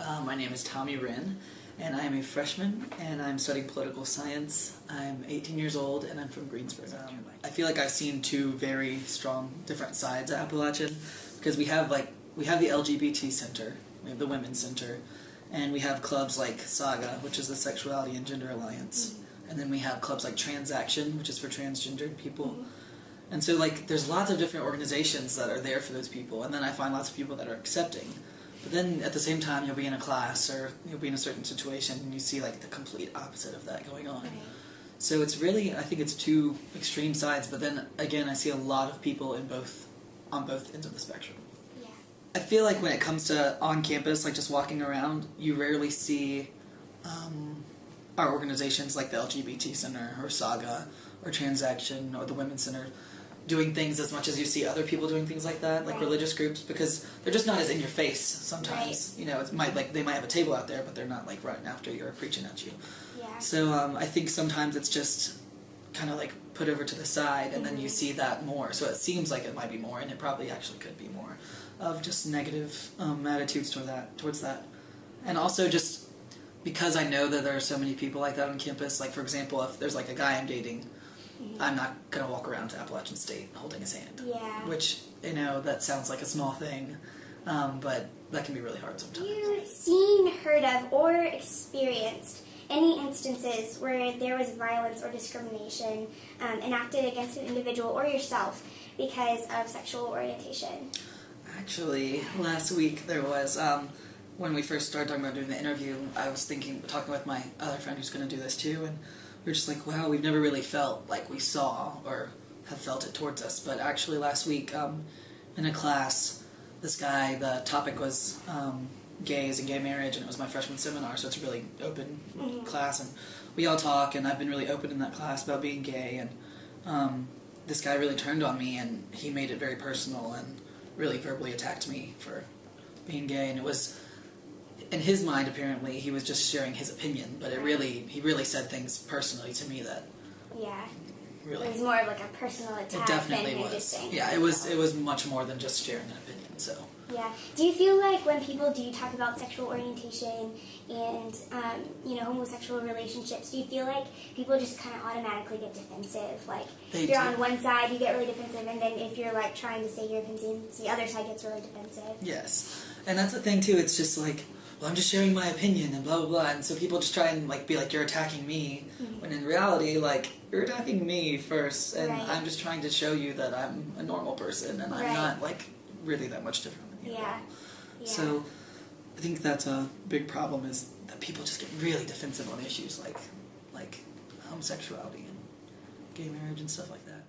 My name is Tommy Wrenn, and I am a freshman, and I'm studying political science. I'm 18 years old, and I'm from Greensburg. I feel like I've seen two very strong, different sides of Appalachian, because we have the LGBT Center, we have the Women's Center, and we have clubs like Saga, which is the Sexuality and Gender Alliance, and then we have clubs like Transaction, which is for transgendered people. And so, there's lots of different organizations that are there for those people, and then I find lots of people that are accepting. But then, at the same time, you'll be in a class, or you'll be in a certain situation, and you see, the complete opposite of that going on. Right. So it's really, I think it's two extreme sides, but then, again, I see a lot of people on both ends of the spectrum. Yeah. I feel like when it comes to on campus, just walking around, you rarely see our organizations like the LGBT Center, or Saga, or Transaction, or the Women's Center doing things as much as you see other people doing things like that, like religious groups, because they're just not as in your face sometimes. Right. They might have a table out there, but they're not running after you or preaching at you. Yeah. So I think sometimes it's just kind of put over to the side, and then you see that more. So it seems like it might be more, and it probably actually could be more of just negative attitudes towards that. And also just because I know that there are so many people like that on campus. For example, if there's a guy I'm dating, I'm not going to walk around to Appalachian State holding his hand. Yeah. Which, that sounds like a small thing, but that can be really hard sometimes. Have you seen, heard of, or experienced any instances where there was violence or discrimination enacted against an individual or yourself because of sexual orientation? Actually, last week there was, when we first started talking about doing the interview, I was talking with my other friend who's going to do this too, and we were just wow, we've never really felt like we saw or have felt it towards us. But actually last week, in a class, this guy, the topic was gays and gay marriage, and it was my freshman seminar, so it's a really open class, and we all talk, and I've been really open in that class about being gay, and this guy really turned on me, and he made it very personal, and really verbally attacked me for being gay, and it was, in his mind, apparently, he was just sharing his opinion, but he really said things personally to me that... Yeah. Really... It was more of a personal attack. It definitely than was. Just saying it was much more than just sharing an opinion, so... Yeah. Do you feel like when people do talk about sexual orientation and, homosexual relationships, do you feel like people just kind of automatically get defensive? If you're on one side, you get really defensive, and then if you're, trying to say your opinions, the other side gets really defensive. Yes. And that's the thing, too. It's just well, I'm just sharing my opinion and blah, blah, blah. And so people just try and, be you're attacking me. When in reality, you're attacking me first. And I'm just trying to show you that I'm a normal person. And I'm not, really that much different than you. Yeah. So I think that's a big problem, is that people just get really defensive on issues like homosexuality and gay marriage and stuff like that.